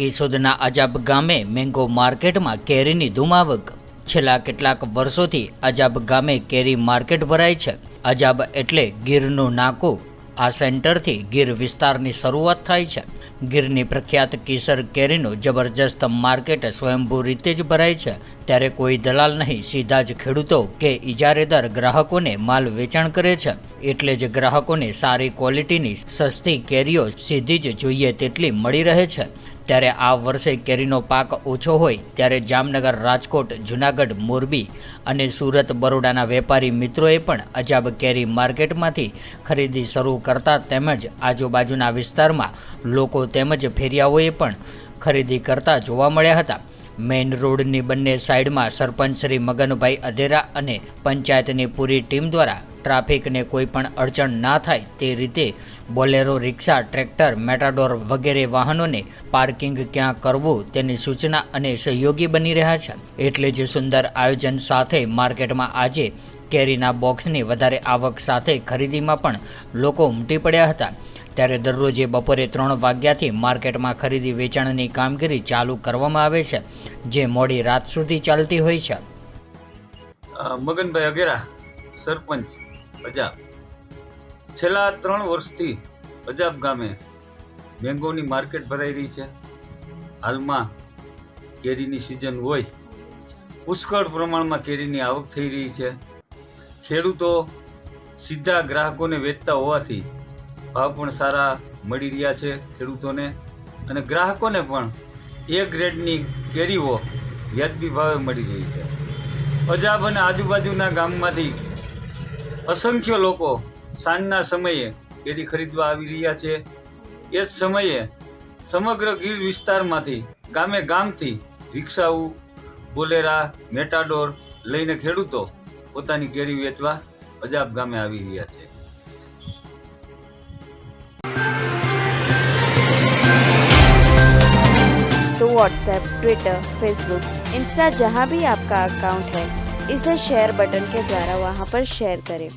કેશોદના અજાબ ગામે મેંગો માર્કેટમાં કેરીની ધૂમાવક। છેલ્લા કેટલાક વર્ષોથી અજાબ ગામે કેરી માર્કેટ ભરાય છે। અજાબ એટલે ગીરનું નાકું। આ સેન્ટરથી ગીર વિસ્તારની શરૂઆત થાય છે। ગીરની પ્રખ્યાત કેસર કેરીનું જબરજસ્ત માર્કેટ સ્વયંભૂ રીતે જ ભરાય છે। ત્યારે કોઈ દલાલ નહીં, સીધા જ ખેડૂતો કે ઇજારેદાર ગ્રાહકોને માલ વેચાણ કરે છે। એટલે જ ગ્રાહકોને સારી ક્વોલિટીની સસ્તી કેરીઓ સીધી જ જોઈએ તેટલી મળી રહે છે। ત્યારે આ વર્ષે કેરીનો પાક ઓછો હોય ત્યારે જામનગર, રાજકોટ, જૂનાગઢ, મોરબી અને સુરત, બરોડાના વેપારી મિત્રોએ પણ અજાબ કેરી માર્કેટમાંથી ખરીદી શરૂ કરતા તેમજ આજુબાજુના વિસ્તારમાં લોકો તેમજ ફેરિયાઓએ પણ ખરીદી કરતા જોવા મળ્યા હતા। મેઇન રોડની બંને સાઈડમાં સરપંચ શ્રી મગનભાઈ અધેરા અને પંચાયતની પૂરી ટીમ દ્વારા ટ્રાફિકને કોઈ પણ અડચણ ના થાય તે રીતે બોલેરો, રિક્ષા, ટ્રેક્ટર, મેટાડોર વગેરે વાહનોને પાર્કિંગ ક્યાં કરવું તેની સૂચના અને સહયોગી બની રહ્યા છે। એટલે જ સુંદર આયોજન સાથે માર્કેટમાં આજે કેરીના બોક્સની વધારે આવક સાથે ખરીદીમાં પણ લોકો ઉમટી પડ્યા હતા। ત્યારે દરરોજે બપોરે 3 વાગ્યાથી માર્કેટમાં ખરીદી વેચાણની કામગીરી ચાલુ કરવામાં આવે છે, જે મોડી રાત સુધી ચાલતી હોય છે। મગનભાઈ અઘેરા, સરપંચ અજાબ। છેલ્લા 3 વર્ષથી અજાબ ગામે મેંગોની માર્કેટ ભરાઈ રહી છે। હાલમાં કેરીની સિઝન હોય, પુષ્કળ પ્રમાણમાં કેરીની આવક થઈ રહી છે। ખેડૂતો સીધા ગ્રાહકોને વેચતા હોવાથી ભાવ પણ સારા મળી રહ્યા છે ખેડૂતોને, અને ગ્રાહકોને પણ એ ગ્રેડની કેરીઓ વ્યાજબી ભાવે મળી રહી છે। અજાબ અને આજુબાજુના ગામમાંથી અસંખ્ય લોકો સાંજના સમયે કેરી ખરીદવા આવી રહ્યા છે। એ જ સમયે સમગ્ર ગીર વિસ્તારમાંથી ગામે ગામથી રિક્ષાઓ, બોલેરા, મેટાડોર લઈને ખેડૂતો પોતાની કેરી વેચવા અજાબ ગામે આવી રહ્યા છે। तो व्हाट्सएप, ट्विटर, फेसबुक, इंस्टा जहाँ भी आपका अकाउंट है, इसे शेयर बटन के द्वारा वहाँ पर शेयर करें।